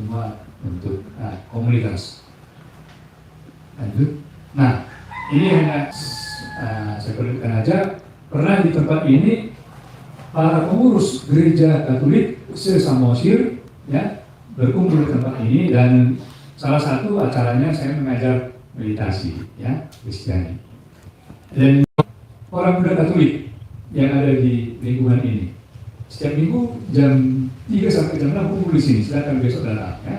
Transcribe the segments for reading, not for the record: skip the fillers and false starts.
semua bentuk komunitas. Lanjut. Nah, ini hanya saya perlihatkan aja. Pernah di tempat ini para pengurus gereja Katolik se-Samosir ya berkumpul di tempat ini, dan salah satu acaranya saya mengajar meditasi ya Kristiani. Dan orang muda Katolik yang ada di lingkungan ini setiap minggu jam 3 sampai jam 6 kumpul di sini. Silakan besok datang ya.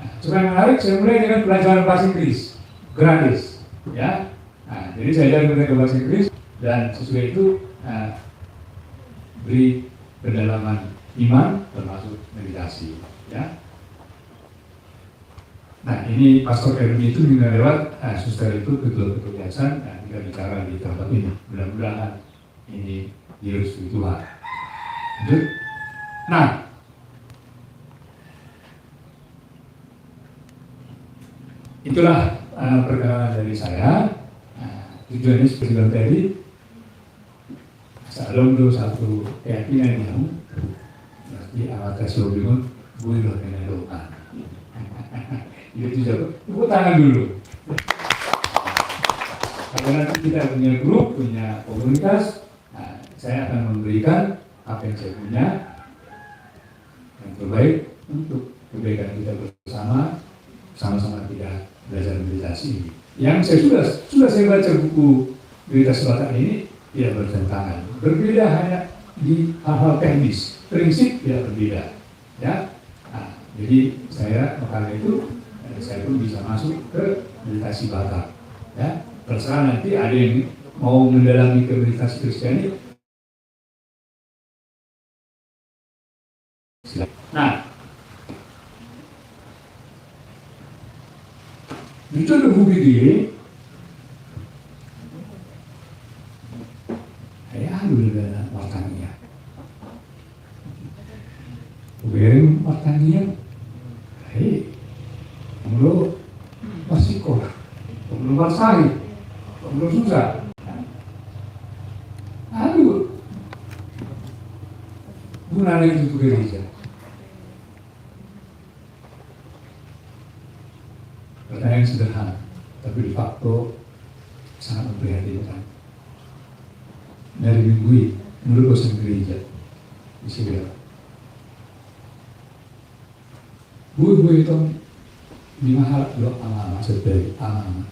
Nah, supaya menarik, saya mulai dengan pelajaran bahasa Inggris gratis ya. Nah, jadi saya ajar mereka bahasa Inggris, dan sesuai itu beri pendalaman iman termasuk meditasi ya. Nah, ini Pastor Erwin itu juga lewat suster itu ketua-ketua yayasan, kita bicara di tempat ini. Mudah-mudahan ini direstui Tuhan. Nah, itulah perkenalan dari saya. Tujuannya seperti yang tadi, salam do satu keyakinan yang berarti awal kasih bingung, gue loh kena doa. Itu juga, tepuk tangan dulu. Kalau nanti kita punya grup, punya komunitas, saya akan memberikan apa yang saya punya yang terbaik untuk kebaikan kita bersama, sama-sama kita belajar meditasi. Yang saya sudah saya baca buku Berita Selatan ini tidak bertentangan, berbeda hanya di hal-hal teknis, prinsip tidak berbeda, ya. Nah, jadi makanya itu saya pun bisa masuk ke meditasi Batak, ya. Terserah nanti ada yang mau mendalami ke meditasi Kristiani. Nah, itu ada buku dia. Dulu wartanya, wearing wartanya, mulu masih kok, belum bersari, belum susah. Aduh, gunanya itu gereja. Pertanyaan sederhana, tapi de facto sangat memprihatinkan. Dari minggu ini, menurut dosen gereja di Syria, bu itu di mahal dua amanah sebagai amanah.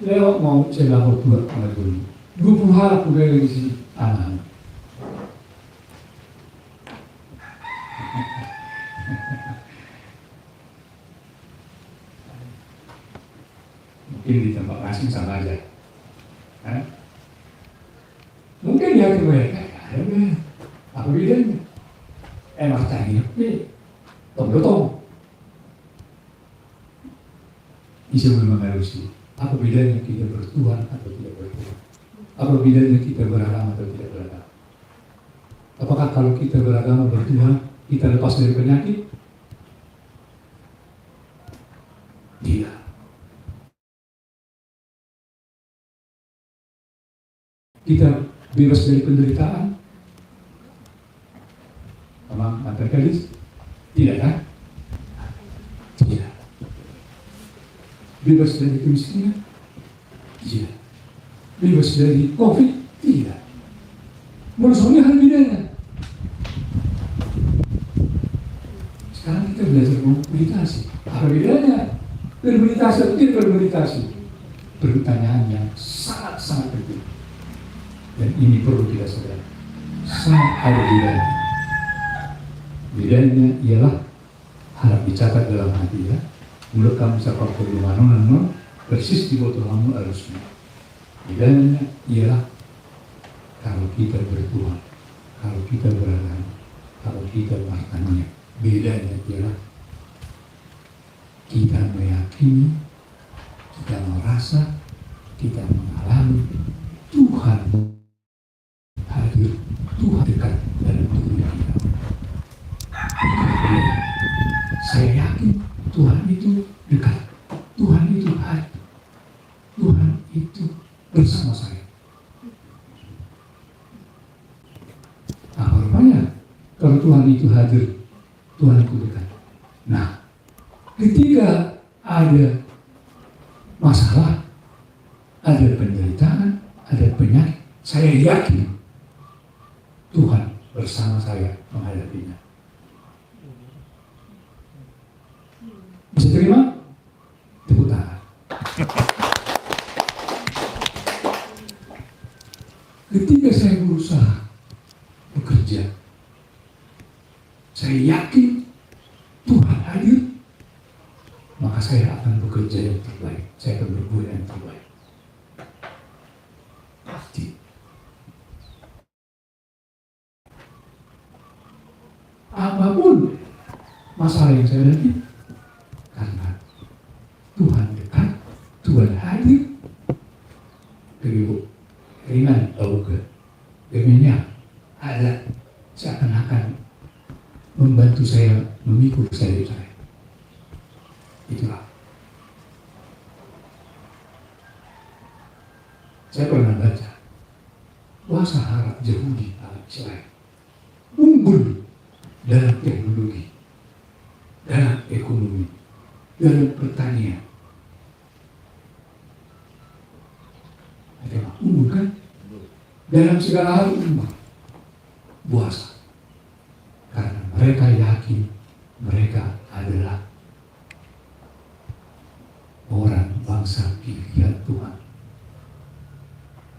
Lewat mau saya lapor buat pengaduan, 20 hari aku dari di sini amanah. Mungkin di tempat asing sama aja. Mungkin dia mereka apa bedanya? Martanya, tong. Bisa mengenai apa bedanya kita bertuhan atau tidak bertuhan? Apa bedanya kita beragama atau tidak beragama? Apakah kalau kita beragama bertuhan kita lepas dari penyakit? Tidak. Kita bebas dari penderitaan? Memang antarkalis? Tidak kan? Tidak. Bebas dari kemiskinan? Tidak. Bebas dari COVID? Tidak. Maksudnya hal bedanya. Sekarang kita belajar meditasi. Apa bedanya? Bermeditasi atau tidak bermeditasi? Pertanyaan yang sangat-sangat penting. Dan ini perlu kita sadari, sangat ada bedanya. Bedanya ialah harap dicatat dalam hati ya. Mulut kamu siapa perlumanon persis di botol kamu harusnya. Bedanya ialah kalau kita bertuhan, kalau kita beragama, kalau kita bertanya. Bedanya ialah kita meyakini, kita merasa, kita mengalami Tuhan hadir, Tuhan dekat dalam tubuh kita. Saya yakin Tuhan itu dekat, Tuhan itu hadir, Tuhan itu bersama saya. Apa rupanya kalau Tuhan itu hadir, Tuhan itu dekat? Nah, ketika ada masalah, ada penderitaan, ada penyakit, saya yakin Tuhan bersama saya menghadapinya. Bisa terima? Tepuk tangan. Ketika saya berusaha bekerja, saya yakin Tuhan hadir, maka saya akan bekerja yang terbaik, saya akan berbuat yang terbaik. Pasti. Apapun masalah yang saya hadapi, karena Tuhan dekat, Tuhan hadir, keribu ringan auge, kemennya ada seakan-akan membantu saya, memikul saya. Itulah. Saya pernah baca bahasa Arab Yahudi Arab Israel unggul dalam teknologi, dalam ekonomi, dalam pertanian. Ada yang unggul kan? Dalam segala hal unggul. Puasa. Karena mereka yakin mereka adalah orang bangsa pilihan Tuhan.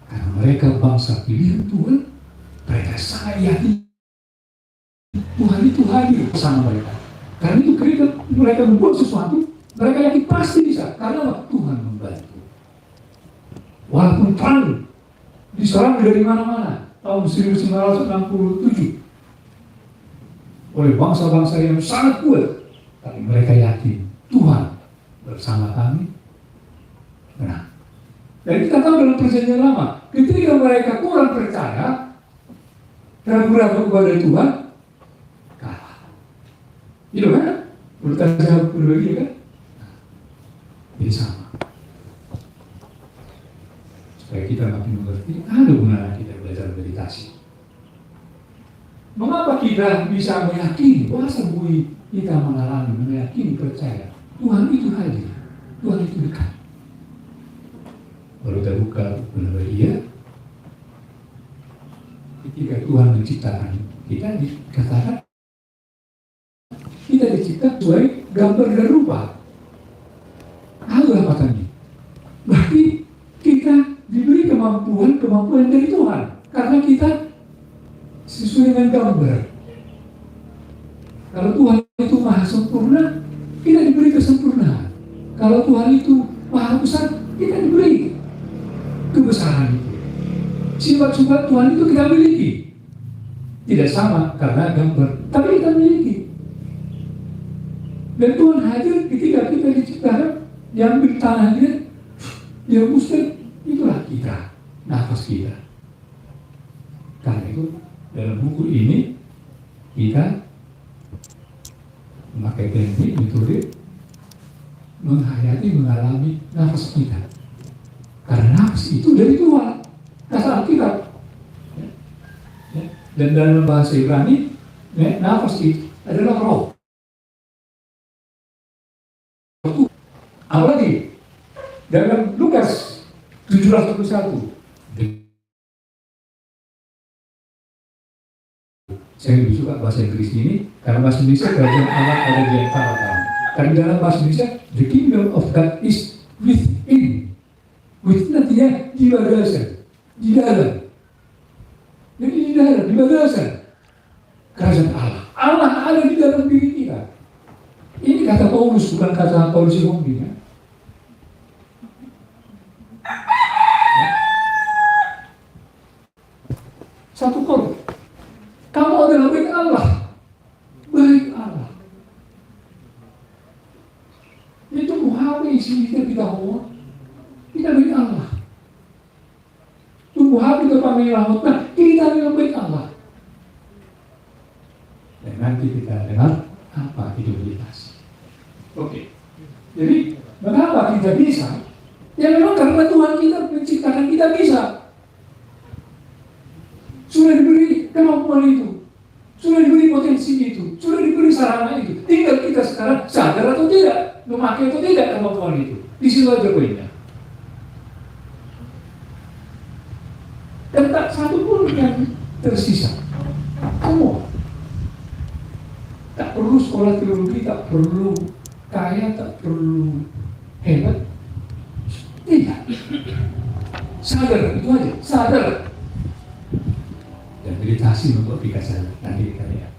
Karena mereka bangsa pilihan Tuhan, mereka sangat yakin Tuhan itu hadir bersama mereka. Karena itu ketika mereka membuat sesuatu, mereka yakin pasti bisa. Karena Tuhan membantu. Walaupun perang diserang dari mana-mana, tahun 1967 oleh bangsa-bangsa yang sangat kuat, tapi mereka yakin Tuhan bersama kami menang. Dan kita tahu dalam perjanjian lama, ketika mereka kurang percaya, ragu-ragu kepada Tuhan, kalah. Itu kan? Urutan saya berbagi kan? Jadi sama. Supaya kita makin mengerti, ada gunanya kita belajar meditasi. Mengapa kita bisa meyakini, bahasa bui kita mengalami, meyakini, percaya Tuhan itu hadir, Tuhan itu dekat. Baru terbuka benar iya. Ketika Tuhan menciptakan kita, dikatakan kita dicipta sesuai gambar dan rupa. Allah katanya. Berarti kita diberi kemampuan dari Tuhan, karena kita sesuai dengan gambar. Kalau Tuhan itu maha sempurna, kita diberi kesempurnaan. Kalau Tuhan itu maha besar, kita diberi kebesaran itu. Sifat-sifat Tuhan itu kita miliki. Tidak sama karena gambar, tapi kita miliki. Dan Tuhan hadir ketika kita diciptakan, diambil tangannya, dia musnah, itulah kita, nafas kita. Karena itu dalam buku ini kita memakai teknik metode menghayati, mengalami nafas kita. Karena nafas itu dari Tuhan, kata Alkitab. Dan dalam bahasa Ibrani, nafas itu adalah roh. Apalagi dalam Lukas 17:21. Saya lebih suka bahasa Inggris ini karena bahasa Indonesia kerajaan Allah ada di antara kami. Karena dalam bahasa Indonesia, the kingdom of God is within. Within artinya di bagasan, di dalam. Jadi di dalam, di bagasan kerajaan Allah. Allah ada di dalam diri kita. Ini kata Paulus, bukan kata Paulus yang ngomong. Satu Korintus. Kamu adalah baik Allah. Baik Allah. Itu Muhammad isi kita ngomong. Kita baik Allah. Tunggu hati ke panggilan Allah. Kita memang baik Allah. Dan nanti kita dengar apa itu meditasi. Oke. Jadi mengapa kita bisa? Ya memang karena Tuhan kita menciptakan kita bisa. Sudah diberi kemampuan itu, sudah diberi potensi itu, sudah diberi sarana itu. Tinggal kita sekarang saat sadar atau tidak, memakai atau tidak kemampuan itu. Di situ aja poinnya. Dan tak satu pun yang tersisa. Semua. Tak perlu sekolah teologi, tak perlu kaya, tak perlu hebat. Tidak. Sadar, itu aja. Sadar. Dan meditasi untuk dikasih nanti kita lihat.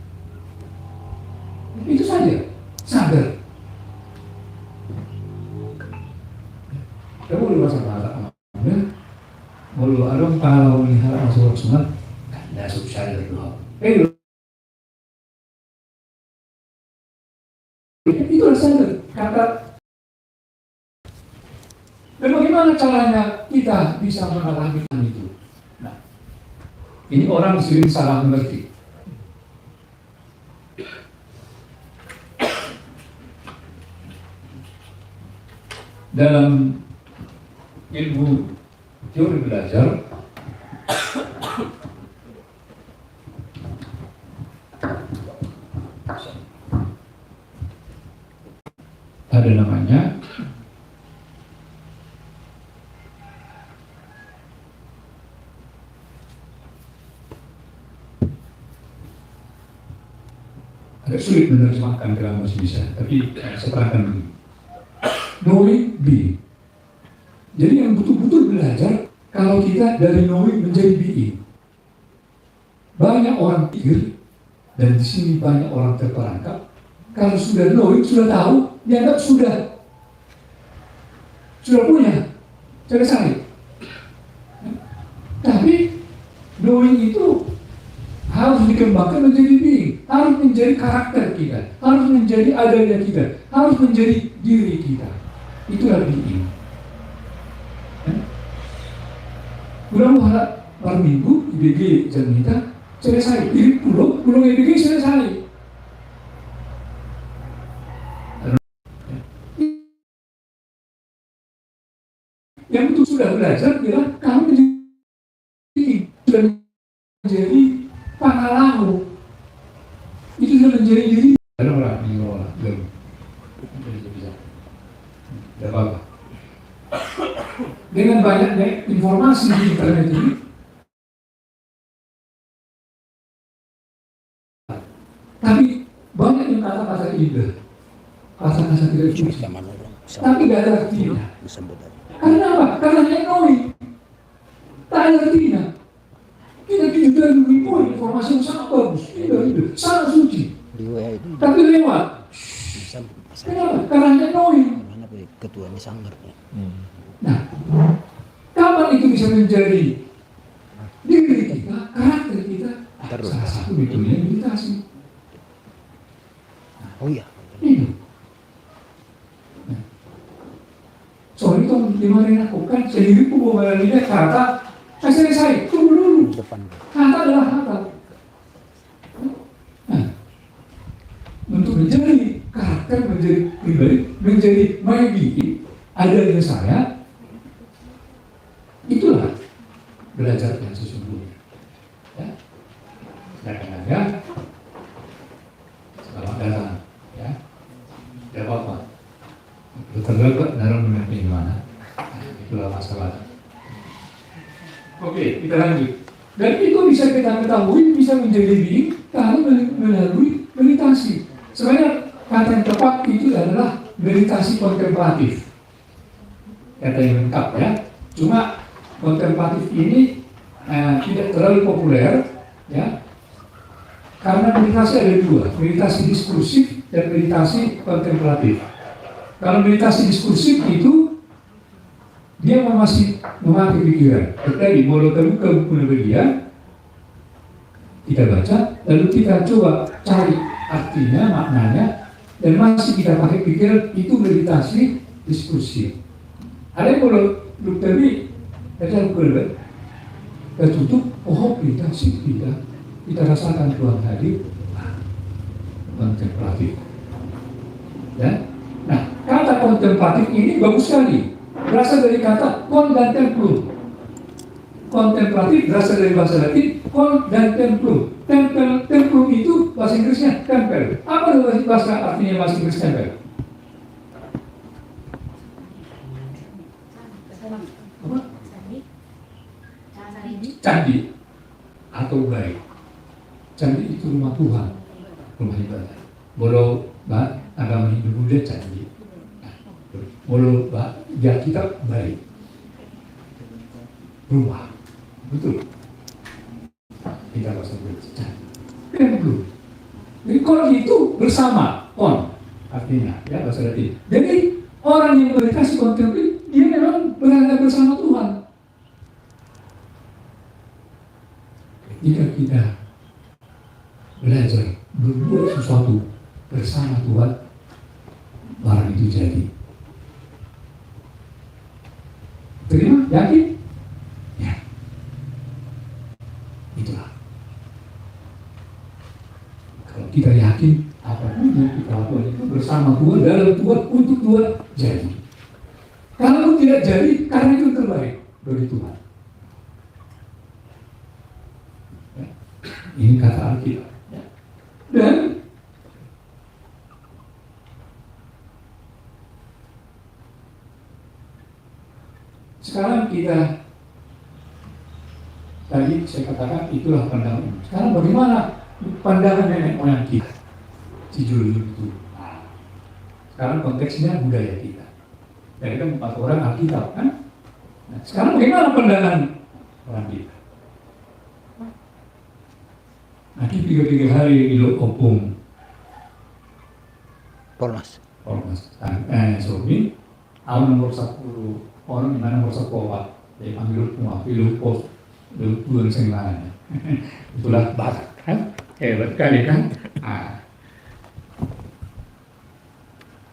Itu saja. Sadar. Kamu boleh bahasa Mulu arung kalau melihat masuk sunat, tidak sadar dulu. Itu sadar. Kata. Dan bagaimana caranya kita bisa mengalami itu? Nah, ini orang sering salah mengerti. Dalam ilmu teori belajar, ada namanya agak sulit menerjemahkan kalau masih bisa, tapi saya terangkan dulu. Knowing being. Jadi yang betul-betul belajar kalau kita dari knowing menjadi being. Banyak orang pikir dan di sini banyak orang terperangkap. Kalau sudah knowing, sudah tahu, dianggap sudah punya, selesai. Tapi knowing itu harus dikembangkan menjadi being, harus menjadi karakter kita, harus menjadi adanya kita, harus menjadi diri kita. Itulah being. Mudah-mudahan per minggu IBG jam kita selesai. Jadi pulang IBG selesai. Yang itu sudah belajar bilang kamu sudah menjadi pengalamu. Itu sudah menjadi diri. Ada orang belum. Tidak apa-apa. Dengan banyaknya informasi di internet ini, tapi banyak yang kata-kata indah, kata-kata tidak suci, tapi tidak ada artinya. Karena apa? Karena hanya knowing, tak ada artinya. Kita juga lebih poin informasi yang sangat bagus, indah, sangat suci, tapi lewat. Kenapa? Karena hanya knowing. Ketua ini sanggar. Nah, kapan itu bisa menjadi diri kita, karakter kita? Salah satu metodenya meditasi. Oh iya. Itu. Nah, soal itu dimana yang lakukan sendiri pun mengalami kata, selesai, tunggu dulu. Kata adalah kata. Nah, untuk menjadi karakter, menjadi pribadi, menjadi my being, adanya saya, itulah belajar yang sesungguhnya. Ya, silakan aja. Selamat datang. Ya, tidak apa-apa. Terlalu dalam mimpi mana? Itulah masalah. Oke, kita lanjut. Dan itu bisa kita ketahui, bisa menjadi being kalau melalui meditasi. Sebenarnya kata yang tepat itu adalah meditasi kontemplatif. Kata yang lengkap ya. Cuma kontemplatif ini tidak terlalu populer ya. Karena meditasi ada dua, meditasi diskursif dan meditasi kontemplatif. Kalau meditasi diskursif itu dia masih memakai pikiran. Tadi mulai terbuka buku dia, kita baca, lalu kita coba cari artinya, maknanya, dan masih kita pakai pikiran, itu meditasi diskursif. Ada yang kalau tadi kita tutup, oh meditasi kita rasakan Tuhan hadir, kontemplatif. Ya? Nah, kata kontemplatif ini bagus sekali. Berasal dari kata kon dan templum. Kontemplatif berasal dari bahasa Latin kon dan templum. Templum itu bahasa Inggrisnya tempel. Apa bahasa artinya bahasa Inggris tempel? candi atau baik. Candi itu rumah Tuhan, rumah ibadah. Walau agama Hindu Buddha candi, walau ya kita baik, rumah, betul. Kita harus candi. Kan belum. Jadi kon itu bersama, kon artinya ya bahasa Latin. Jadi orang yang meditasi kontemplatif dia memang berada bersama Tuhan. Ketika kita belajar berbuat sesuatu bersama Tuhan, barang itu jadi. Terima? Yakin? Ya. Itulah. Kalau kita yakin apapun yang kita lakukan itu bersama Tuhan, dalam Tuhan, untuk Tuhan, jadi. Kalau tidak jadi, karena itu terbaik bagi Tuhan. Ya. Ini kata Alkitab. Ya. Dan sekarang kita, tadi saya katakan itulah pandangan. Sekarang bagaimana pandangan nenek moyang kita? Si Julu itu. Nah, sekarang konteksnya budaya kita. Jadi kan 4 orang Alkitab kan? Nah, sekarang bagaimana pandangan orang kita? Nanti 3 hari ilo opung. Polmas. Sobi, awal nomor 10 orang di mana nomor 10 Pak. Jadi ambil semua, pilih pos, pilih tuan lain. Itulah Batak kan? Hebat kali kan? Ah.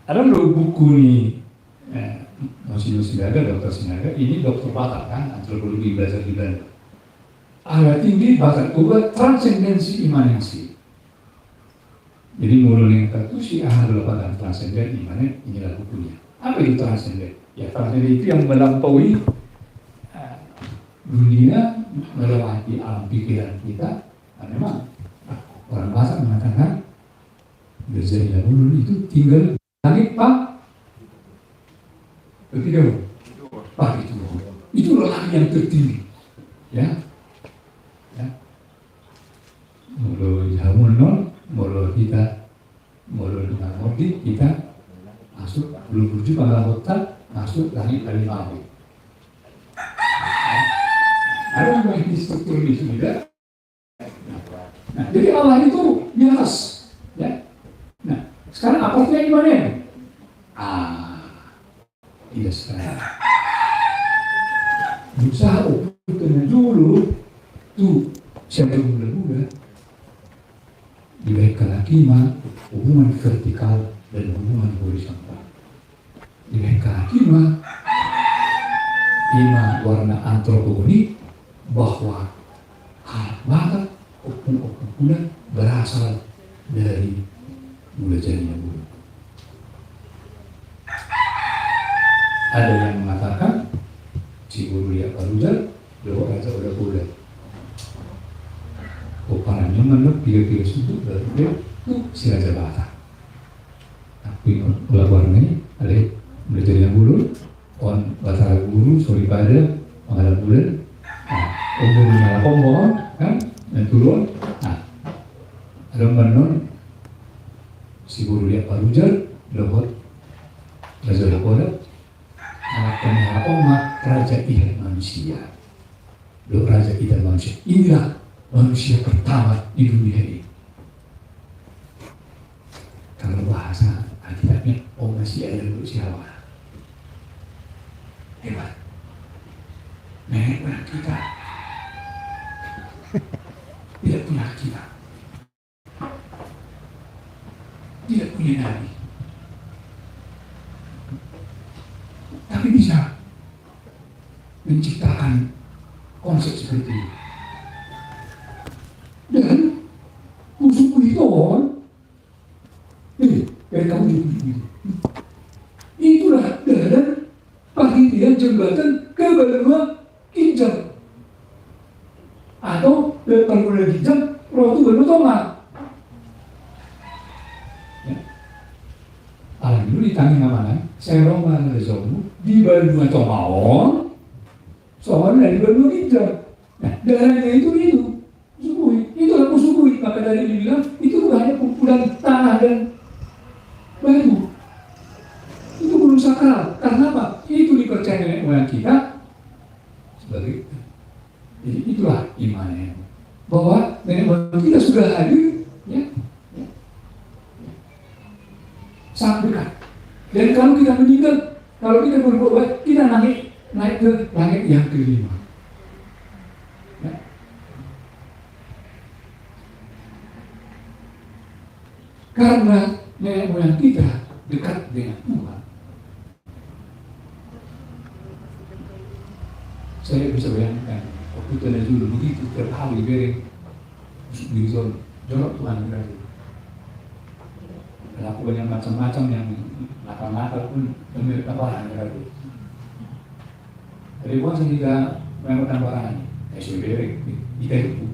Ada buku nih, Masih Sinaga, Dokter Sinaga, ini Dokter Batak kan, antropologi belajar di Belanda. Alat tinggi Batak itu transendensi imanensi. Jadi mulai yang itu si adalah bagian transenden imanen, inilah bukunya. Apa itu transenden? Ya transenden itu yang melampaui dunia, melewati alam pikiran kita. Nah, memang orang Batak mengatakan Gajah Dahulu itu tinggal langit Pak. Ketiga, Pak itu langit yang tertinggi, ya. Mulu jamun non, mulu kita, mulu dengan mobil kita masuk belum menuju pada hotel, masuk langit dari Maui. Ada yang di struktur ini sudah. Nah, jadi Allah itu di atas, ya. Nah, sekarang apartnya di mana? Tidak sekarang. Berusaha dengan dulu tuh siapa yang muda-muda diberikan lagi hubungan vertikal dan hubungan horizontal. Diberikan lagi warna antropogenik bahwa Batak oknum-oknum kuda berasal dari mula jadinya bulu. Ada yang mengatakan si bulu ya Parujal, bahwa raja udah kuda. Opanannya menurut tiga sudut dari dia itu si Raja Batak. Tapi ulah warnanya ada mula jadinya bulu, on Batara Guru, sorry pada mengalah bulan. Umur nyala kombon kan dan turun. Nah, ada menurut si bulu ya Parujal, lohot Raja Lokoda. Anak Oma Raja Idan manusia. Loh Raja Idan manusia. Inilah manusia pertama di dunia ini. Kalau bahasa Alkitabnya Oma si ada manusia awal. Hebat. Nenek moyang kita tidak punya Alkitab. Tidak punya nabi. Tapi bisa menciptakan konsep seperti ini. Dan musuh itu dari kamu juga itulah dan panggilan jembatan ke benua Kinjal atau ke benua Kinjal rotu benua Tomat. Alam dulu ditanya mana? Saya Roma Rezomu di benua Tomaon, soalnya dari benua Kinjal. Nah, darahnya itu subuhi, itu aku subuhi. Maka dari dibilang itu hanya kumpulan tanah dan batu. Itu gunung sakral. Karena apa? Itu dipercaya nenek moyang kita sebagai. Jadi itulah imannya, bahwa nenek moyang kita sudah hadir, ya, sangat dekat. Dan kalau kita meninggal, kalau kita berbuat baik, kita naik ke langit yang kelima. Ya. Karena nenek moyang kita dekat dengan Tuhan. Saya bisa bayangkan waktu itu dulu begitu terharu bereng di zon jorok Tuhan berarti. Dan aku banyak macam-macam yang nakal-nakal pun memiliki apa berarti. Dari uang sehingga melakukan barang saya bereng kita itu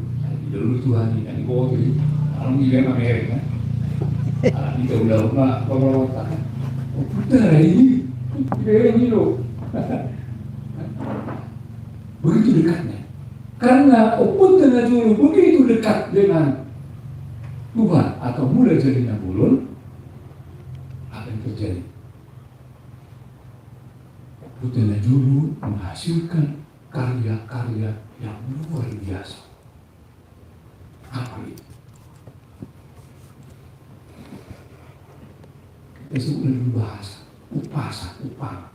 dulu Tuhan ini di bawah itu kalau juga merek kan. Kita udah bawa oh putar ini bereng ini loh. Begitu dekatnya, karena Opun Tenajulu begitu dekat dengan Tuhan atau mulai jadi Nabulun, apa yang terjadi? Opun Tenajulu menghasilkan karya-karya yang luar biasa. Apa itu? Kita sebut dalam bahasa upama.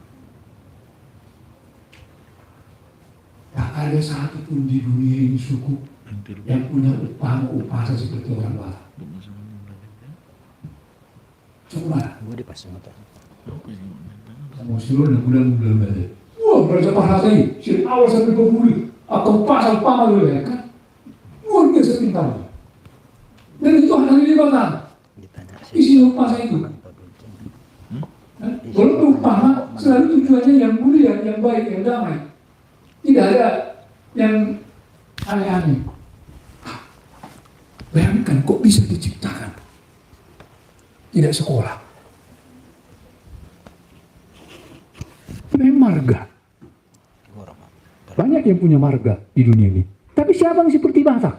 Tak ada satu pun di dunia ini suku yang punya upasa seperti orang Batak. Coba. Mau seluruh dan bulan balik. Wah, belajar bahasa ini. Dari awal sampai ke buli. Akan pasal upama dulu ya kan. Luar biasa pintar. Dan itu hanya di Batak. Isi upasa itu. Walaupun upama selalu tujuannya yang mulia, yang baik, yang damai. Tidak ada yang aneh-aneh. Bayangkan kok bisa diciptakan. Tidak sekolah. Marga. Banyak yang punya marga di dunia ini. Tapi siapa yang seperti Batak?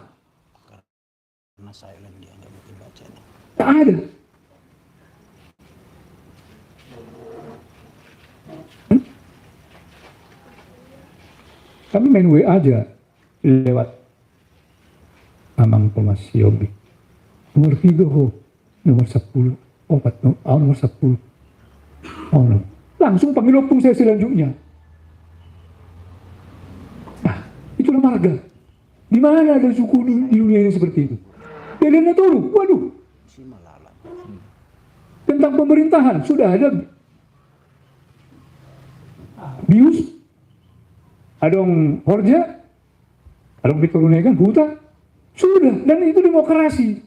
Karena silent dia nggak mungkin bacanya. Tak ada. Kami main WA aja lewat Amang Thomas Yobi. Nomor 3 nomor 10. Nomor 10. Langsung panggil opung saya selanjutnya. Nah, itulah marga. Di mana ada suku di dunia ini seperti itu? Delena Toru, waduh. Tentang pemerintahan sudah ada Bius. Adong Horja, adong Piturunegan, Buta, sudah, dan itu demokrasi.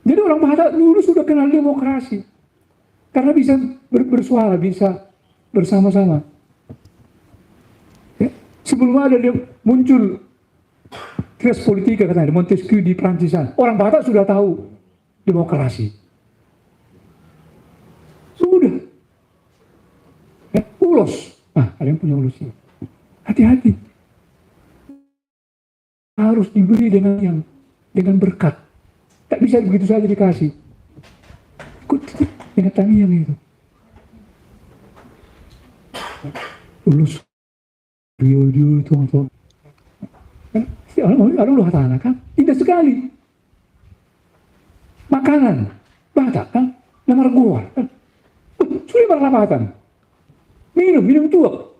Jadi orang Batak dulu sudah kenal demokrasi, karena bisa bersuara, bisa bersama-sama. Ya. Sebelum ada dia muncul Classe Politique katanya, Montesquieu di Prancis, orang Batak sudah tahu demokrasi. Sudah. Ya, ulos. Ada yang punya ulos ini. Hati-hati. Harus diberi dengan berkat. Tak bisa begitu saja dikasih. Ikut dengan tamiang itu. Ulos. Dio itu. Kan, orang luar tanah kan? Indah sekali. Makanan. Batak kan? Namar gua kan? Sudah berlapatan. Minum tuak.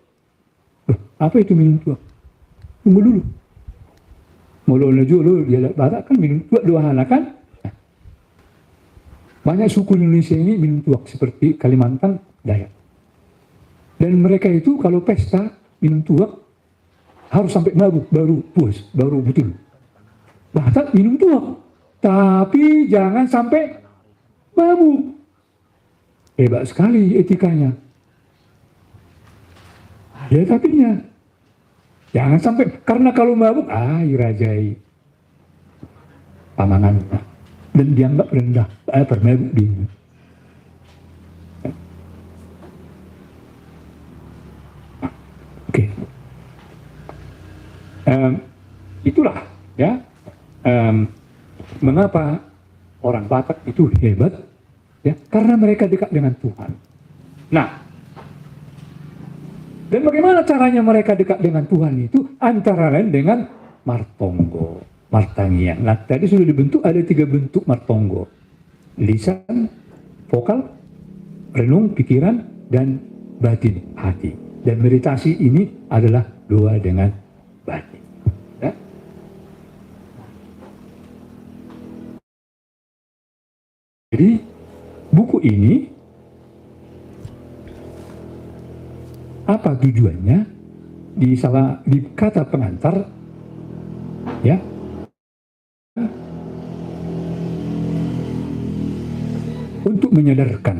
Apa itu minum tuak? Tunggu dulu. Mulu dulu dia Batak kan minum tuak dua anak kan? Banyak suku Indonesia ini minum tuak seperti Kalimantan, Dayak. Dan mereka itu kalau pesta minum tuak harus sampai mabuk baru puas, baru betul. Batak minum tuak, tapi jangan sampai mabuk. Hebat sekali etikanya. Ya tapinya jangan sampai, karena kalau mabuk irajai pamangan dan dianggap rendah bermabuk dingin. Oke. Itulah ya mengapa orang Batak itu hebat, ya, karena mereka dekat dengan Tuhan. Nah, dan bagaimana caranya mereka dekat dengan Tuhan itu? Antara lain dengan martonggo, martangian. Nah, tadi sudah dibentuk, ada 3 bentuk martonggo: lisan, vokal, renung, pikiran, dan batin, hati. Dan meditasi ini adalah doa dengan batin. Ya. Jadi buku ini apa tujuannya? Di kata pengantar, ya, untuk menyadarkan,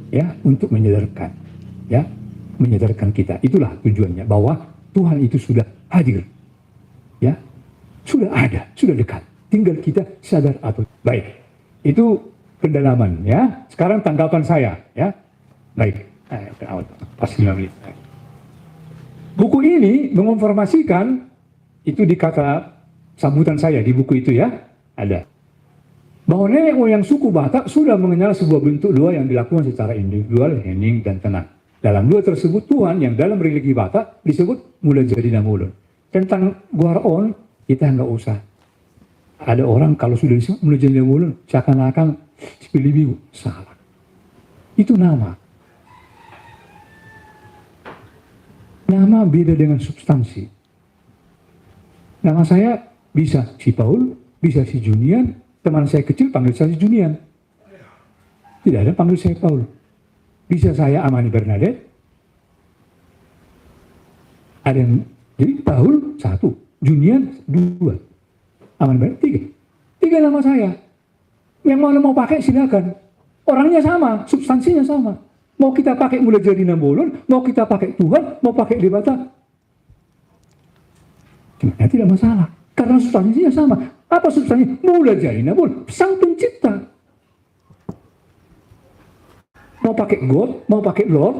ya, untuk menyadarkan, ya, menyadarkan kita. Itulah tujuannya, bahwa Tuhan itu sudah hadir, ya, sudah ada, sudah dekat. Tinggal kita sadar atau baik. Itu pendalaman, ya. Sekarang tanggapan saya, ya. Baik. Pas 5 menit. Buku ini menginformasikan, itu di kata sambutan saya di buku itu, ya, ada, bahwa nenek moyang suku Batak sudah mengenal sebuah bentuk doa yang dilakukan secara individual, hening, dan tenang. Dalam doa tersebut, Tuhan yang dalam religi Batak disebut Mula Jadi Namulun. Tentang Guaraon, kita nggak usah. Ada orang kalau sudah disebut Mula Jadi Namulun, seakan-akan sepilibiu, salah. Itu nama. Nama beda dengan substansi. Nama saya bisa si Paul, bisa si Junian. Teman saya kecil panggil saya si Junian. Tidak ada panggil saya Paul. Bisa saya Amani Bernadette. Ada yang, jadi Paul 1, Junian 2, Amani Bernadette 3. 3 nama saya. Yang mana mau pakai silakan. Orangnya sama, substansinya sama. Mau kita pakai Mula Jadi Namulun, mau kita pakai Tuhan, mau pakai Dewata, sebenarnya tidak masalah. Karena substansinya sama. Apa substansinya? Mula Jadi Namulun, Sang Pencipta. Mau pakai God, mau pakai Lord,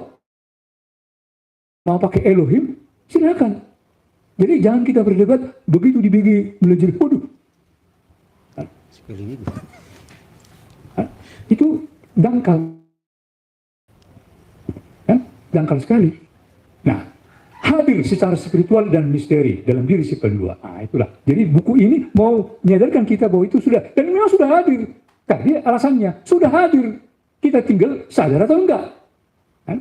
mau pakai Elohim, silakan. Jadi jangan kita berdebat begitu dibagi Mula Jadi. Waduh. Itu dangkal. Dangkal sekali. Nah, hadir secara spiritual dan misteri dalam diri si pendua. Nah, itulah. Jadi buku ini mau menyadarkan kita bahwa itu sudah, dan memang sudah hadir. Tadi alasannya, sudah hadir. Kita tinggal sadar atau enggak. Kan?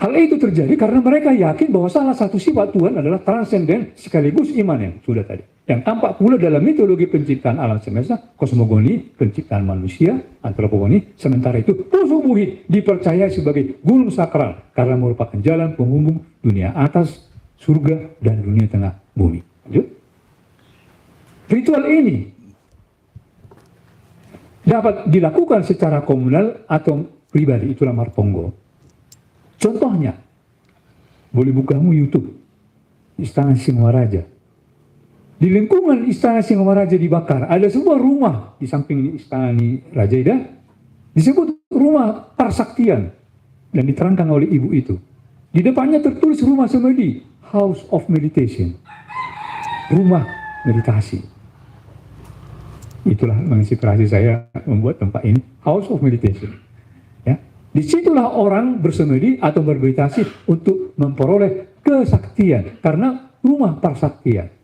Hal itu terjadi karena mereka yakin bahwa salah satu sifat Tuhan adalah transenden sekaligus imanen. Sudah tadi. Yang tampak pula dalam mitologi penciptaan alam semesta, kosmogoni, penciptaan manusia, antropogoni. Sementara itu, Pusubuhi dipercaya sebagai gunung sakral karena merupakan jalan penghubung dunia atas, surga, dan dunia tengah bumi. Lanjut. Ritual ini dapat dilakukan secara komunal atau pribadi, itulah martonggo. Contohnya, boleh bukamu YouTube, Istana Singaraja. Di lingkungan Istana Singaraja dibakar, ada sebuah rumah di samping Istana Raja Ida, disebut rumah Parsaktian, dan diterangkan oleh ibu itu. Di depannya tertulis rumah semedi, House of Meditation, rumah meditasi. Itulah menginspirasi saya membuat tempat ini, House of Meditation. Ya. Disitulah orang bersemedi atau bermeditasi untuk memperoleh kesaktian, karena rumah Parsaktian.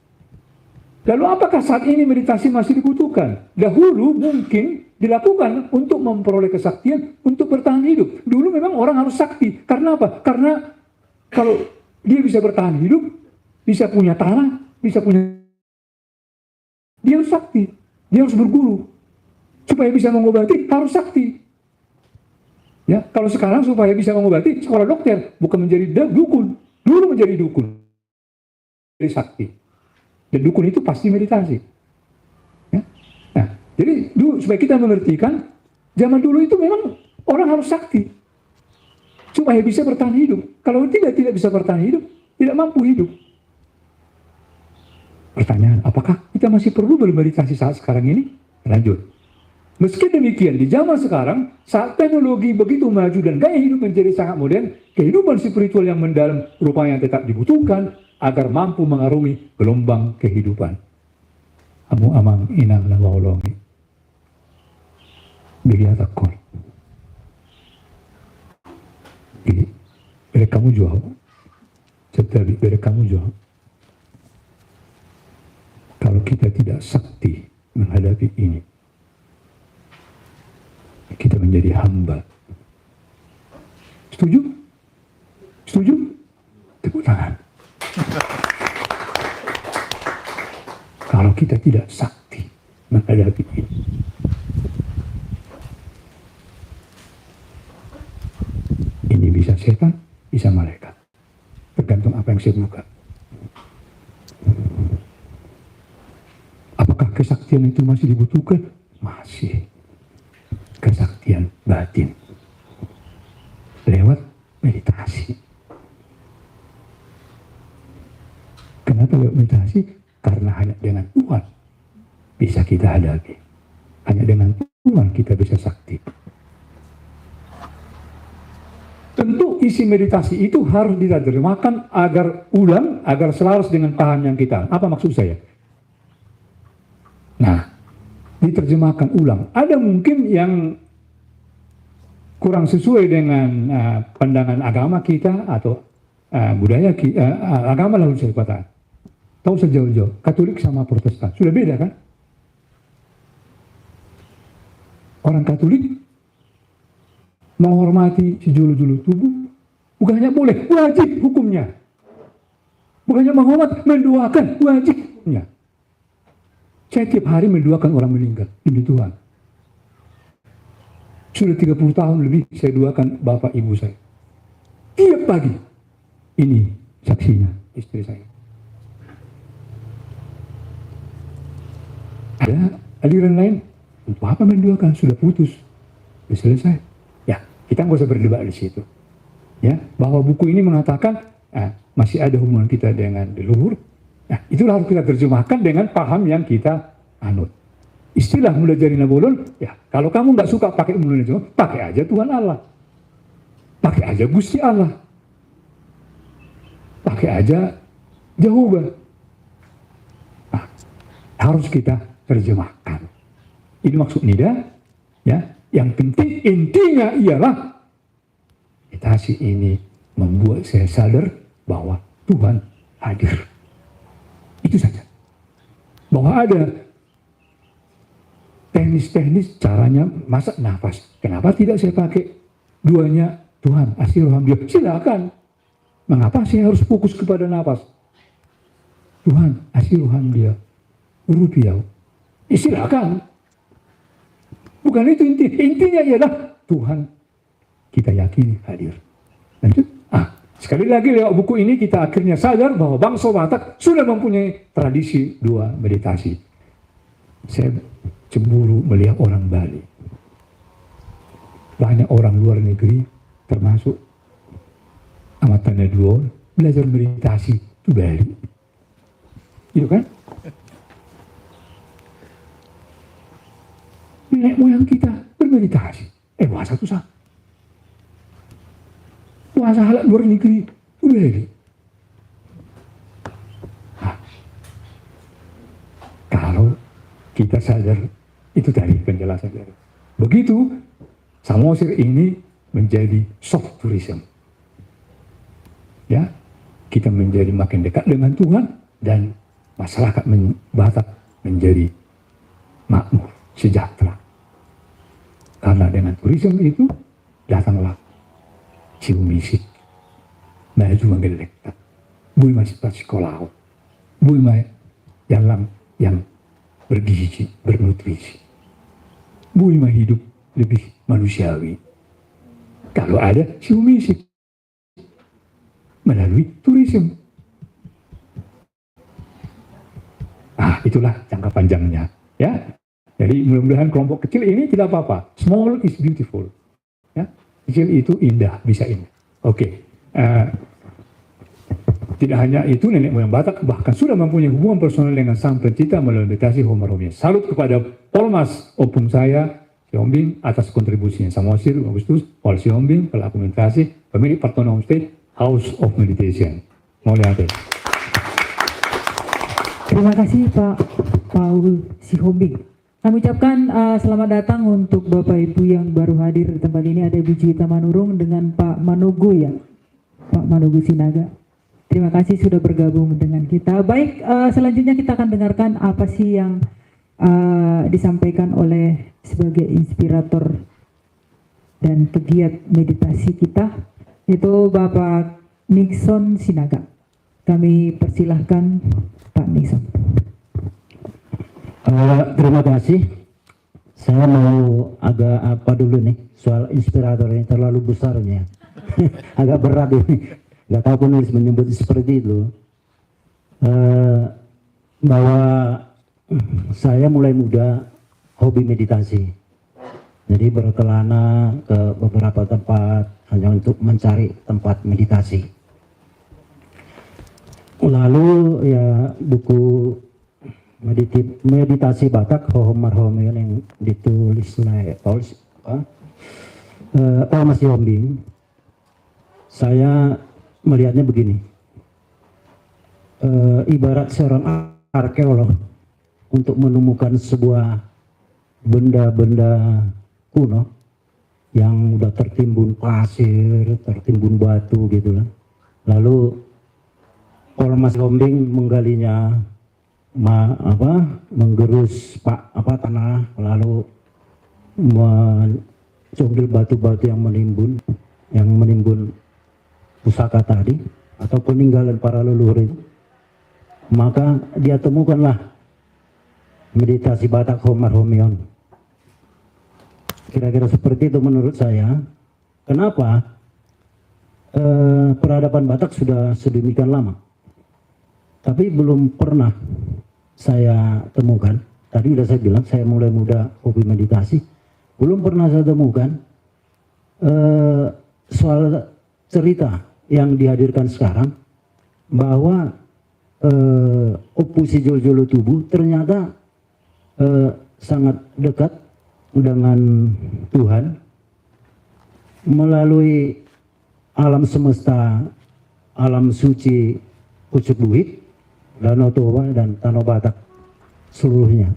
Lalu apakah saat ini meditasi masih dibutuhkan? Dahulu mungkin dilakukan untuk memperoleh kesaktian, untuk bertahan hidup. Dulu memang orang harus sakti. Karena apa? Karena kalau dia bisa bertahan hidup, bisa punya tanah, bisa punya... Dia harus sakti. Dia harus berguru. Supaya bisa mengobati, harus sakti. Ya, kalau sekarang supaya bisa mengobati, sekolah dokter, bukan menjadi dukun. Dulu menjadi dukun. Jadi sakti. Dan dukun itu pasti meditasi. Ya? Nah, jadi supaya kita mengertikan, zaman dulu itu memang orang harus sakti. Supaya bisa bertahan hidup. Kalau tidak bisa bertahan hidup, tidak mampu hidup. Pertanyaan, apakah kita masih perlu bermeditasi saat sekarang ini? Lanjut. Meski demikian, di zaman sekarang, saat teknologi begitu maju dan gaya hidup menjadi sangat modern, kehidupan spiritual yang mendalam rupanya tetap dibutuhkan, agar mampu mengarungi gelombang kehidupan. Amu amang inang na waulongi. Bagi atakon. Beri kamu jual. Setabi beri kamu jual. Kalau kita tidak sakti menghadapi ini, kita menjadi hamba. Setuju? Setuju? Tepuk tangan. Kalau kita tidak sakti menghadapi ini, ini bisa setan, bisa malaikat. Tergantung apa yang saya buka. Apakah kesaktian itu masih dibutuhkan? Masih. Kesaktian batin. Lewat meditasi. Kenapa lewat meditasi? Karena hanya dengan Tuhan bisa kita hadapi. Hanya dengan Tuhan kita bisa sakti. Tentu isi meditasi itu harus diterjemahkan agar ulang, agar selaras dengan paham yang kita. Apa maksud saya? Nah, diterjemahkan ulang. Ada mungkin yang kurang sesuai dengan pandangan agama kita atau budaya kita, agama lalu saya katakan. Tahu sejauh-jauh, Katolik sama Protestan. Sudah beda kan? Orang Katolik menghormati sejulu-julu tubuh, bukannya boleh, wajib hukumnya. Bukannya menghormat, mendoakan, wajib hukumnya. Saya tiap hari mendoakan orang meninggal, demi Tuhan. Sudah 30 tahun lebih saya doakan bapak ibu saya. Tiap pagi. Ini saksinya, istri saya. Ada aliran lain, untuk apa mendoakan? Sudah putus, sudah selesai. Ya, kita nggak usah berdebat di situ. Ya, bahwa buku ini mengatakan masih ada hubungan kita dengan leluhur. Nah, itulah harus kita terjemahkan dengan paham yang kita anut. Istilah mulai dari Nabolon, ya kalau kamu nggak suka pakai mulai dari pakai aja Tuhan Allah, pakai aja Gusti Allah, pakai aja Jehovah. Nah, harus kita terjemahkan. Ini maksud Nida, ya. Yang penting intinya ialah meditasi ini membuat saya sadar bahwa Tuhan hadir. Itu saja. Bahwa ada teknis-teknis caranya masak nafas. Kenapa tidak saya pakai duanya Tuhan, Alhamdulillah. Silakan. Mengapa saya harus fokus kepada nafas? Tuhan, Alhamdulillah. Rupiah. Silakan. Bukan itu intinya. Intinya ialah Tuhan kita yakini hadir. Lanjut. Sekali lagi lewat buku ini kita akhirnya sadar bahwa bangsa Batak sudah mempunyai tradisi dua meditasi. Saya cemburu melihat orang Bali. Banyak orang luar negeri termasuk Amatana Duo belajar meditasi itu Bali. Itu kan? Nenek moyang kita bermeditasi. Puasa itu sah. Puasa halak luar negeri itu Bali. Kalau kita sadar itu tadi penjelasan dari. Begitu Samosir ini menjadi soft tourism. Ya, kita menjadi makin dekat dengan Tuhan dan masyarakat Batak menjadi makmur, sejahtera. Karena dengan turisme itu datanglah siu misik, maju mengelekta, bui masih pas sekolah, bui yang bergizi, bernutrisi, bui hidup lebih manusiawi. Kalau ada siu misik melalui turisme. Itulah jangka panjangnya, ya. Jadi mudah-mudahan kelompok kecil ini tidak apa-apa. Small is beautiful. Ya, kecil itu indah, bisa indah. Oke. Tidak hanya itu, nenek moyang Batak bahkan sudah mempunyai hubungan personal dengan Sang Pencipta melalui meditasi Homeromia. Salut kepada Polmas opung saya, Siombing, atas kontribusinya. Samosir, Agustus, Paul Siombing, pelaku meditasi, pemilik Partono Homestay, House of Meditation. Mohon lihat. Terima kasih Pak Paul Sihombing. Kami ucapkan selamat datang untuk Bapak Ibu yang baru hadir di tempat ini. Ada Ibu Juwita Manurung dengan Pak Manogo ya, Pak Manogo Sinaga. Terima kasih sudah bergabung dengan kita. Baik, selanjutnya kita akan dengarkan apa sih yang disampaikan oleh sebagai inspirator dan pegiat meditasi kita, yaitu Bapak Nixon Sinaga. Kami persilahkan Pak Nixon. Terima kasih. Saya mau agak apa dulu nih, soal inspirator ini terlalu besarnya. Agak berat ini. Gak tahu penulis menyebut seperti itu. Bahwa saya mulai muda hobi meditasi. Jadi berkelana ke beberapa tempat hanya untuk mencari tempat meditasi. Lalu ya buku meditasi Batak Hohom Marhomeon yang ditulis oleh Paul Sihombing, saya melihatnya begini, ibarat seorang arkeolog untuk menemukan sebuah benda-benda kuno yang udah tertimbun pasir, tertimbun batu gitu lah. Lalu Paul Sihombing menggalinya, menggerus tanah, lalu mencunggil batu-batu yang menimbun pusaka tadi atau peninggalan para leluhur itu. Maka dia temukanlah meditasi Batak Hohom Marhomeon. Kira-kira seperti itu menurut saya. Kenapa peradaban Batak sudah sedemikian lama, tapi belum pernah saya temukan. Tadi sudah saya bilang saya mulai muda hobi meditasi, belum pernah saya temukan soal cerita yang dihadirkan sekarang bahwa Opusi Jolo Tubuh ternyata sangat dekat dengan Tuhan melalui alam semesta, alam suci Pucuk Luhit, Danau Toba dan Tanah Batak seluruhnya.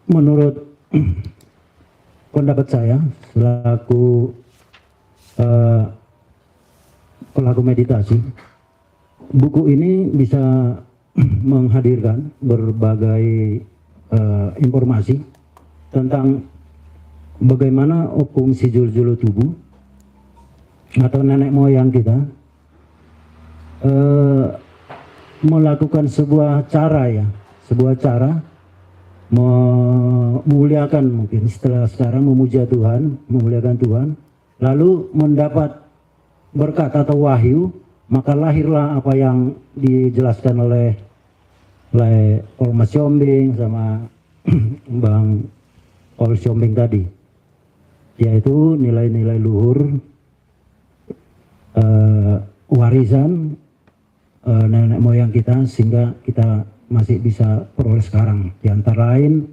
Menurut pendapat saya selaku pelaku meditasi, buku ini bisa menghadirkan berbagai informasi tentang bagaimana Opung Si Jolo Tubuh atau nenek moyang kita melakukan sebuah cara memuliakan, mungkin setelah sekarang memuja Tuhan, memuliakan Tuhan, lalu mendapat berkat atau wahyu, maka lahirlah apa yang dijelaskan oleh Paul Sihombing sama Bang Paul Sihombing tadi, yaitu nilai-nilai luhur, warisan nenek moyang kita, sehingga kita masih bisa peroleh sekarang. Di antara lain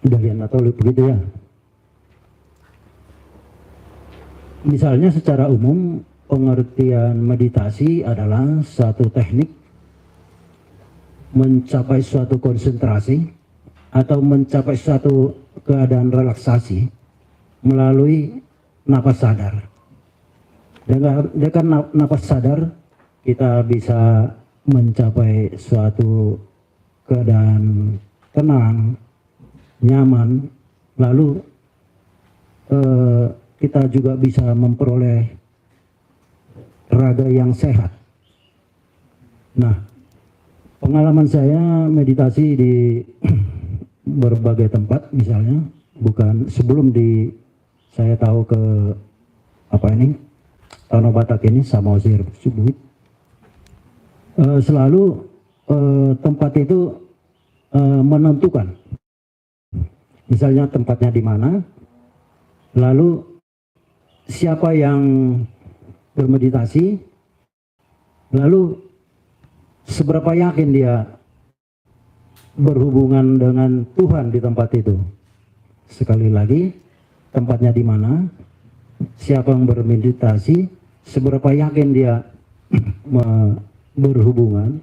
Dalian atau begitu ya. Misalnya secara umum pengertian meditasi adalah suatu teknik mencapai suatu konsentrasi atau mencapai suatu keadaan relaksasi melalui napas sadar. Dengan napas sadar kita bisa mencapai suatu keadaan tenang, nyaman, lalu kita juga bisa memperoleh raga yang sehat. Nah, pengalaman saya meditasi di berbagai tempat, misalnya bukan sebelum saya tahu ke Tanah Batak ini sama Samosir Subuh, selalu tempat itu menentukan, misalnya tempatnya di mana, lalu siapa yang bermeditasi, lalu seberapa yakin dia berhubungan dengan Tuhan di tempat itu. Sekali lagi, tempatnya di mana, siapa yang bermeditasi, seberapa yakin dia berhubungan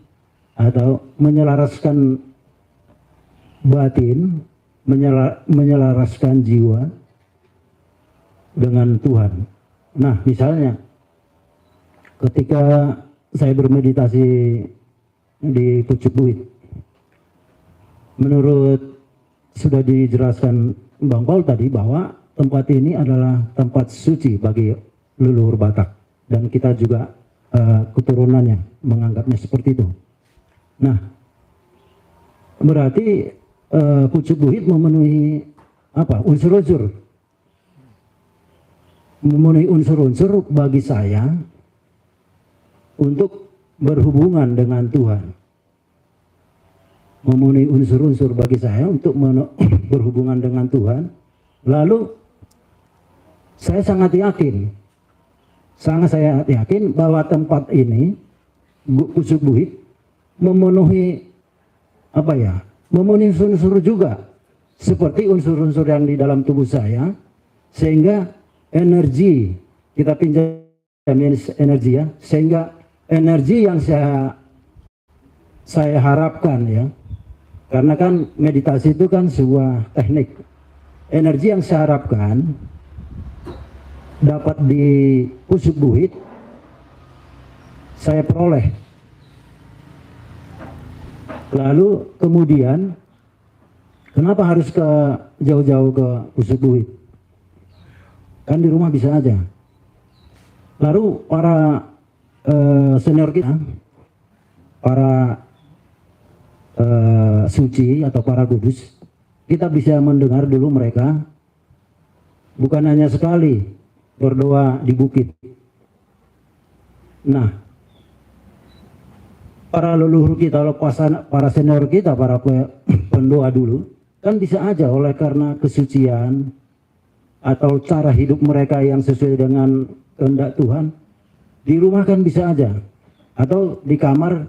atau menyelaraskan batin, menyelaraskan jiwa dengan Tuhan. Nah, misalnya ketika saya bermeditasi di Pucuk Buhit, menurut sudah dijelaskan Bang Paul tadi bahwa tempat ini adalah tempat suci bagi leluhur Batak, dan kita juga keturunannya menganggapnya seperti itu. Nah, berarti Pucuk Buhit memenuhi apa? Memenuhi unsur-unsur bagi saya untuk berhubungan dengan Tuhan. Memenuhi unsur-unsur bagi saya untuk berhubungan dengan Tuhan. Lalu saya sangat yakin bahwa tempat ini, Pucuk Buhit, memenuhi apa ya? Memenuhi unsur-unsur juga seperti unsur-unsur yang di dalam tubuh saya, sehingga energi kita pinjam energi ya, sehingga energi yang saya harapkan ya, karena kan meditasi itu kan sebuah teknik, energi yang saya harapkan dapat di Pucuk Buhit saya peroleh. Lalu kemudian kenapa harus ke jauh-jauh ke Pucuk Buhit? Kan di rumah bisa aja. Lalu para senior kita, para suci atau para kudus, kita bisa mendengar dulu mereka bukan hanya sekali berdoa di bukit. Nah, para leluhur kita, para senior kita, para pendoa dulu, kan bisa aja oleh karena kesucian atau cara hidup mereka yang sesuai dengan kehendak Tuhan, di rumah kan bisa aja, atau di kamar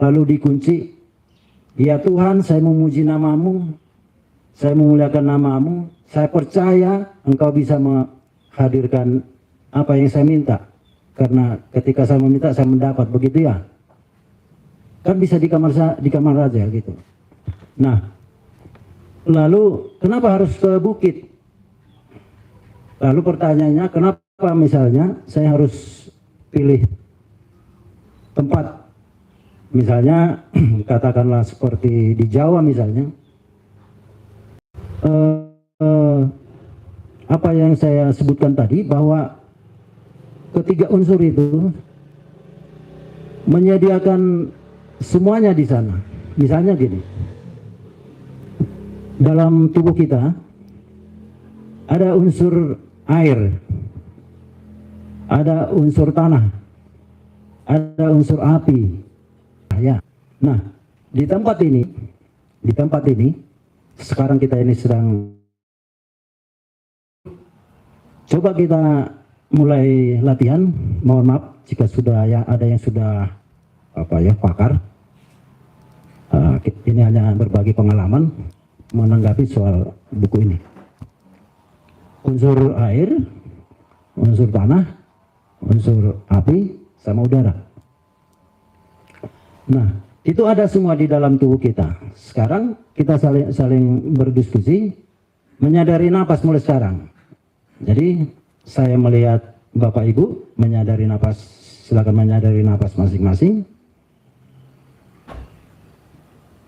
lalu dikunci, ya Tuhan, saya memuji namamu, saya memuliakan namamu, saya percaya engkau bisa menghadirkan apa yang saya minta, karena ketika saya meminta saya mendapat, begitu ya. Kan bisa di kamar aja gitu. Nah, lalu kenapa harus ke bukit? Lalu pertanyaannya, kenapa misalnya saya harus pilih tempat, misalnya katakanlah seperti di Jawa misalnya, apa yang saya sebutkan tadi, bahwa ketiga unsur itu menyediakan semuanya di sana. Misalnya gini, dalam tubuh kita ada unsur air, ada unsur tanah, ada unsur api. Ya. Nah, di tempat ini sekarang kita ini sedang coba kita mulai latihan. Mohon maaf jika sudah ya ada yang sudah pakar. Ini hanya berbagi pengalaman menanggapi soal buku ini. Unsur air, unsur tanah, unsur api, sama udara. Nah, itu ada semua di dalam tubuh kita. Sekarang kita saling berdiskusi, menyadari napas mulai sekarang. Jadi saya melihat Bapak Ibu menyadari napas, silakan menyadari napas masing-masing.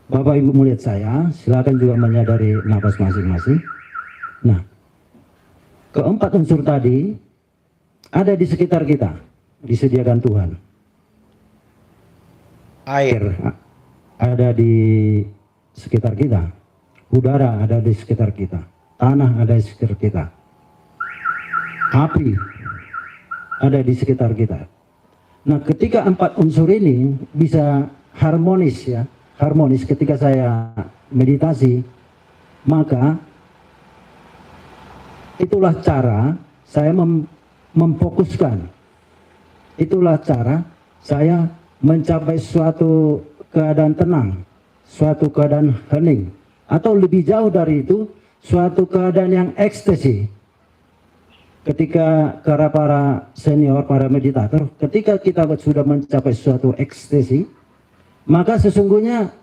Bapak Ibu melihat saya, silakan juga menyadari napas masing-masing. Nah, keempat unsur tadi ada di sekitar kita, disediakan Tuhan. Air ada di sekitar kita, udara ada di sekitar kita, tanah ada di sekitar kita, api ada di sekitar kita. Nah, ketika empat unsur ini bisa harmonis ya, harmonis ketika saya meditasi, maka itulah cara saya memfokuskan, itulah cara saya mencapai suatu keadaan tenang, suatu keadaan hening, atau lebih jauh dari itu, suatu keadaan yang ekstasi. ketika para senior, para meditator, ketika kita sudah mencapai suatu ekstasi, maka sesungguhnya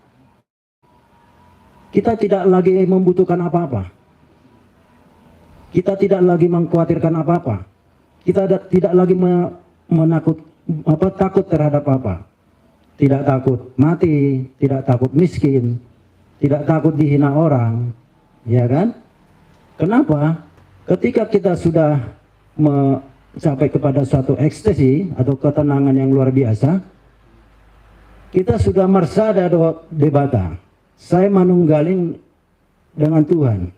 kita tidak lagi membutuhkan apa-apa. Kita tidak lagi mengkhawatirkan apa-apa. Kita tidak lagi takut terhadap apa. Tidak takut mati, tidak takut miskin, tidak takut dihina orang, ya kan? Kenapa? Ketika kita sudah mencapai kepada suatu ekstasi atau ketenangan yang luar biasa, kita sudah marsada debata. Saya manunggaling dengan Tuhan.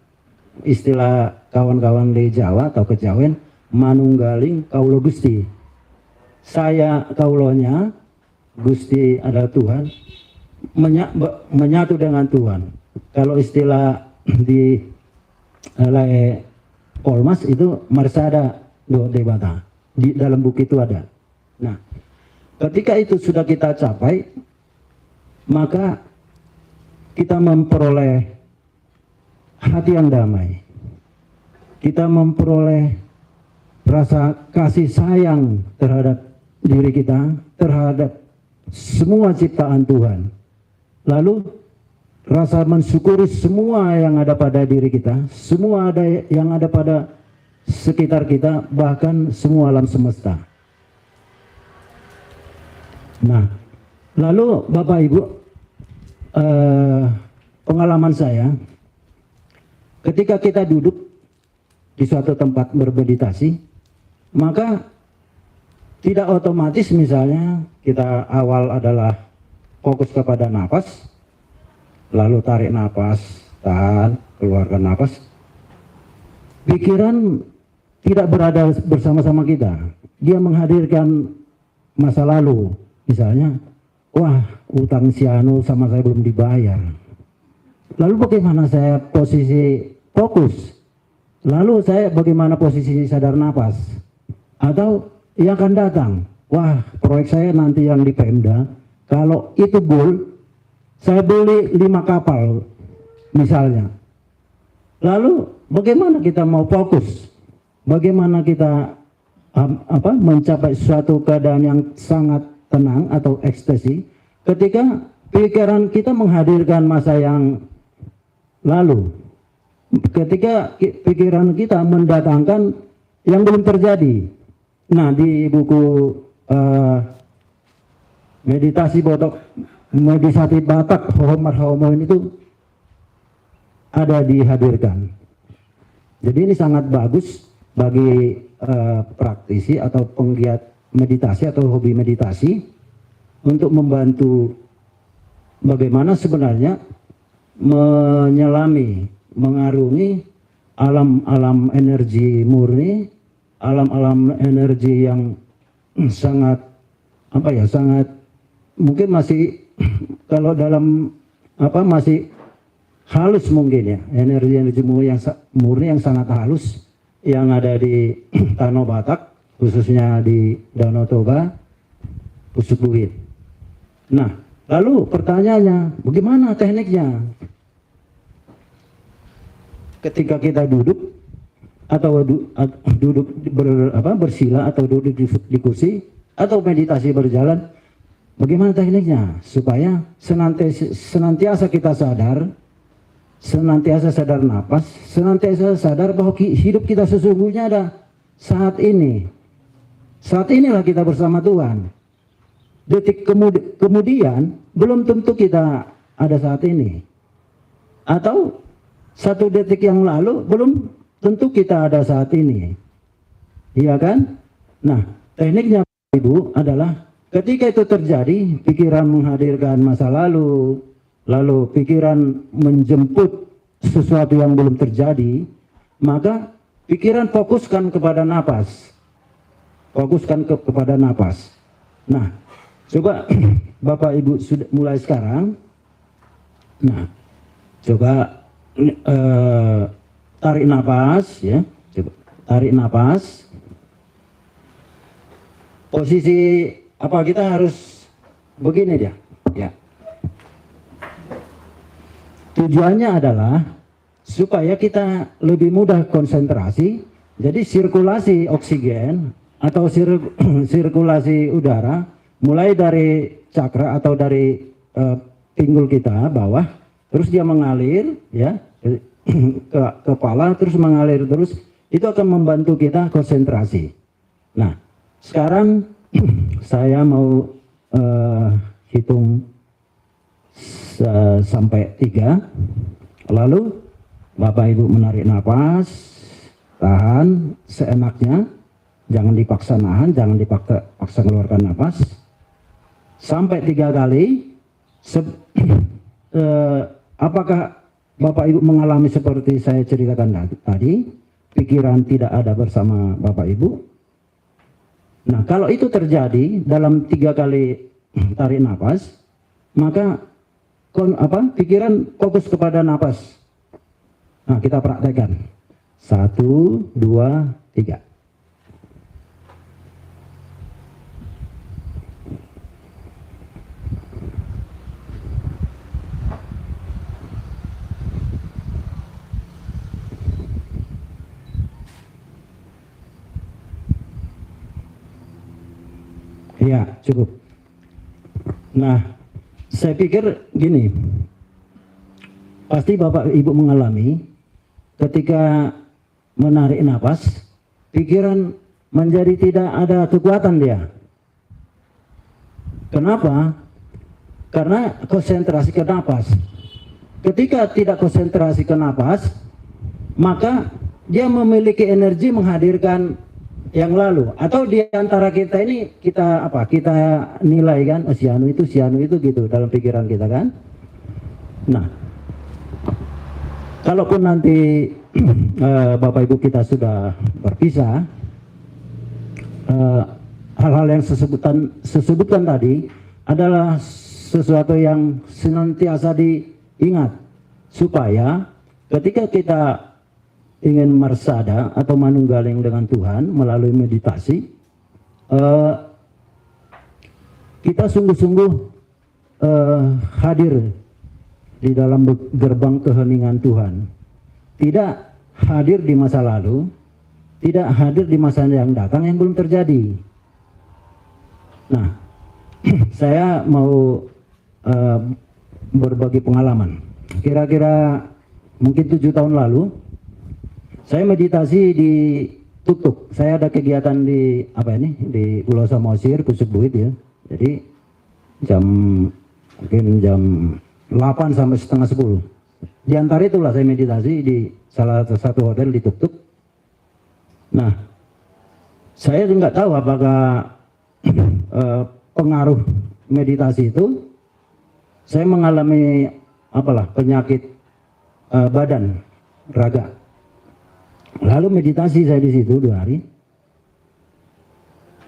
Istilah kawan-kawan di Jawa atau kejawen, manunggaling kaulo Gusti. Saya kaulonya, Gusti adalah Tuhan, menyatu dengan Tuhan. Kalau istilah di Polmas itu marsada debata. Di dalam buku itu ada. Nah, ketika itu sudah kita capai, maka kita memperoleh hati yang damai. Kita memperoleh rasa kasih sayang terhadap diri kita, terhadap semua ciptaan Tuhan. Lalu rasa mensyukuri semua yang ada pada diri kita, semua yang ada pada sekitar kita, bahkan semua alam semesta. Nah, lalu Bapak Ibu, pengalaman saya, ketika kita duduk di suatu tempat bermeditasi, maka tidak otomatis misalnya kita awal adalah fokus kepada napas, lalu tarik napas, tahan, keluarkan napas. Pikiran tidak berada bersama-sama kita. Dia menghadirkan masa lalu. Misalnya, wah, utang si Anu sama saya belum dibayar. Lalu bagaimana saya posisi fokus? Lalu saya bagaimana posisi sadar napas? Atau yang akan datang, wah, proyek saya nanti yang di Pemda, kalau itu goal, saya beli 5 kapal misalnya. Lalu bagaimana kita mau fokus? Bagaimana kita mencapai suatu keadaan yang sangat tenang atau ekstasi ketika pikiran kita menghadirkan masa yang lalu, ketika pikiran kita mendatangkan yang belum terjadi. Nah, di buku meditasi Batak Homar Homoin itu ada dihadirkan. Jadi ini sangat bagus bagi praktisi atau penggiat meditasi atau hobi meditasi untuk membantu bagaimana sebenarnya menyelami, mengarungi alam-alam energi murni, alam-alam energi yang sangat sangat mungkin masih kalau dalam masih halus mungkin ya, energi murni yang sangat halus yang ada di Tanah Batak, khususnya di Danau Toba, Pusuk Buhit. Nah, lalu pertanyaannya, bagaimana tekniknya? Ketika kita duduk atau duduk bersila atau duduk di kursi atau meditasi berjalan, bagaimana tekniknya supaya senantiasa kita sadar, senantiasa sadar napas, senantiasa sadar bahwa hidup kita sesungguhnya ada saat ini. Saat inilah kita bersama Tuhan. Detik kemudian belum tentu kita ada saat ini. Atau 1 detik yang lalu belum tentu kita ada saat ini. Iya kan? Nah, tekniknya Ibu adalah ketika itu terjadi, pikiran menghadirkan masa lalu, lalu pikiran menjemput sesuatu yang belum terjadi, maka pikiran fokuskan kepada napas. Fokuskan kepada napas. Nah, coba Bapak Ibu sudah mulai sekarang. Nah, coba tarik napas ya. Coba tarik napas. Posisi kita harus begini dia. Ya. Tujuannya adalah supaya kita lebih mudah konsentrasi, Jadi sirkulasi oksigen atau sirkulasi udara mulai dari cakra atau dari pinggul kita bawah, terus dia mengalir ya ke kepala, terus mengalir terus, itu akan membantu kita konsentrasi. Nah, sekarang saya mau hitung sampai 3, lalu Bapak Ibu menarik napas, tahan seenaknya, jangan dipaksa nahan, jangan dipaksa mengeluarkan napas sampai 3 kali. Apakah Bapak Ibu mengalami seperti saya ceritakan tadi, pikiran tidak ada bersama Bapak Ibu? Nah, kalau itu terjadi dalam 3 kali tarik napas, maka pikiran fokus kepada napas. Nah, kita praktekkan. 1, 2, 3. Ya, cukup. Nah, saya pikir gini, pasti Bapak Ibu mengalami ketika menarik napas, pikiran menjadi tidak ada kekuatan dia. Kenapa? Karena konsentrasi ke napas. Ketika tidak konsentrasi ke napas, maka dia memiliki energi menghadirkan yang lalu, atau di antara kita ini kita nilai kan, si anu itu gitu dalam pikiran kita kan. Nah, kalaupun nanti Bapak Ibu kita sudah berpisah, hal-hal yang sesebutkan tadi adalah sesuatu yang senantiasa diingat, supaya ketika kita ingin mersada atau manunggaling dengan Tuhan melalui meditasi, kita sungguh-sungguh hadir di dalam gerbang keheningan Tuhan. Tidak hadir di masa lalu, tidak hadir di masa yang datang yang belum terjadi. Nah, saya mau berbagi pengalaman. Kira-kira mungkin 7 tahun lalu, saya meditasi di Tuk-Tuk. Saya ada kegiatan di di Pulau Samosir, Kusuk Buit ya. Jadi mungkin jam 8 sampai setengah 10. Di antara itulah saya meditasi di salah satu hotel di Tuk-Tuk. Nah, saya nggak tahu apakah pengaruh meditasi itu, saya mengalami penyakit badan, raga. Lalu meditasi saya di situ 2 hari.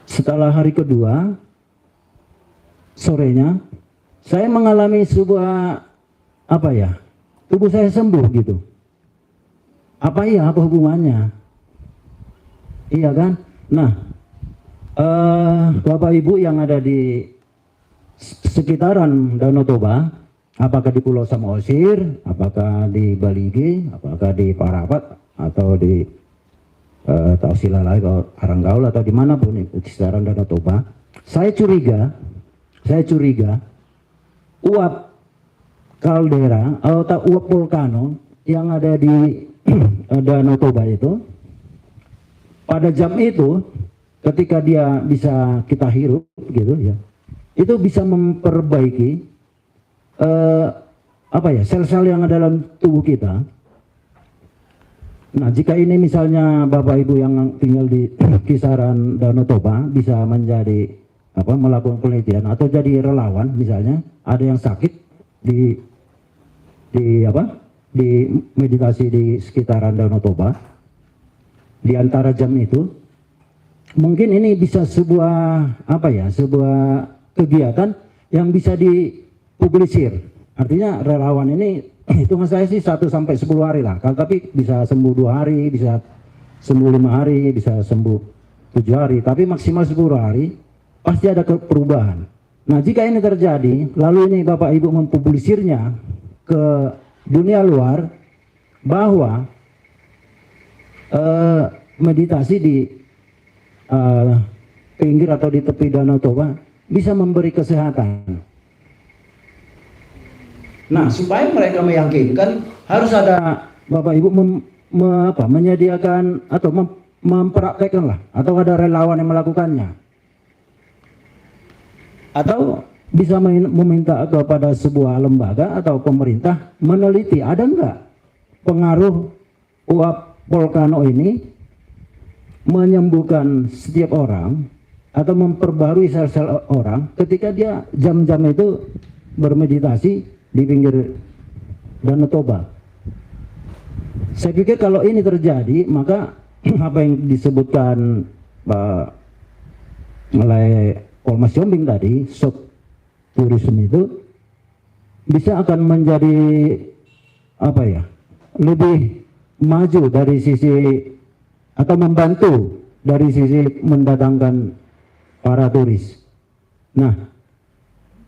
Setelah hari kedua, sorenya, saya mengalami sebuah tubuh saya sembuh gitu. Apa hubungannya? Iya kan? Nah, Bapak Ibu yang ada di sekitaran Danau Toba, apakah di Pulau Samosir, apakah di Baligi, apakah di Parapat, atau di Tausilalai, Aranggaul, atau dimanapun di sekitaran Danau Toba, saya curiga uap kaldera atau uap vulkano yang ada di Danau Toba itu, pada jam itu ketika dia bisa kita hirup gitu ya, itu bisa memperbaiki sel-sel yang ada dalam tubuh kita. Nah, jika ini misalnya Bapak Ibu yang tinggal di kisaran Danau Toba bisa menjadi melakukan penelitian atau jadi relawan, misalnya ada yang sakit di meditasi di sekitaran Danau Toba, di antara jam itu, mungkin ini bisa sebuah kegiatan yang bisa dipublisir. Artinya relawan ini, hitungan saya sih 1 sampai 10 hari lah. Tapi bisa sembuh 2 hari, bisa sembuh 5 hari, bisa sembuh 7 hari. Tapi maksimal 10 hari, pasti ada perubahan. Nah, jika ini terjadi, lalu ini Bapak Ibu mempublisirnya ke dunia luar, bahwa meditasi di pinggir atau di tepi Danau Toba bisa memberi kesehatan. Nah, supaya mereka meyakinkan harus ada Bapak Ibu menyediakan atau mempraktekkan lah, atau ada relawan yang melakukannya, atau bisa meminta kepada sebuah lembaga atau pemerintah meneliti ada enggak pengaruh uap volcano ini menyembuhkan setiap orang atau memperbarui sel-sel orang ketika dia jam-jam itu bermeditasi di pinggir Danau Toba. Saya pikir kalau ini terjadi, maka apa yang disebutkan oleh Polmas Siombing tadi, shock tourism itu bisa akan menjadi apa ya, lebih maju dari sisi atau membantu dari sisi mendatangkan para turis. Nah,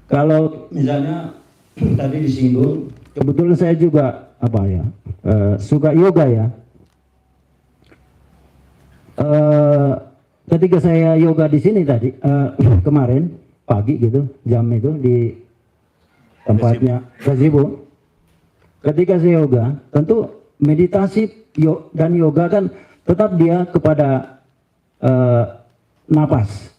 kalau misalnya tadi disinggung, kebetulan saya juga apa ya, suka yoga ya. Ketika saya yoga di sini tadi kemarin pagi gitu, jam itu di tempatnya gazebo. Ketika saya yoga, tentu meditasi dan yoga kan tetap dia kepada napas.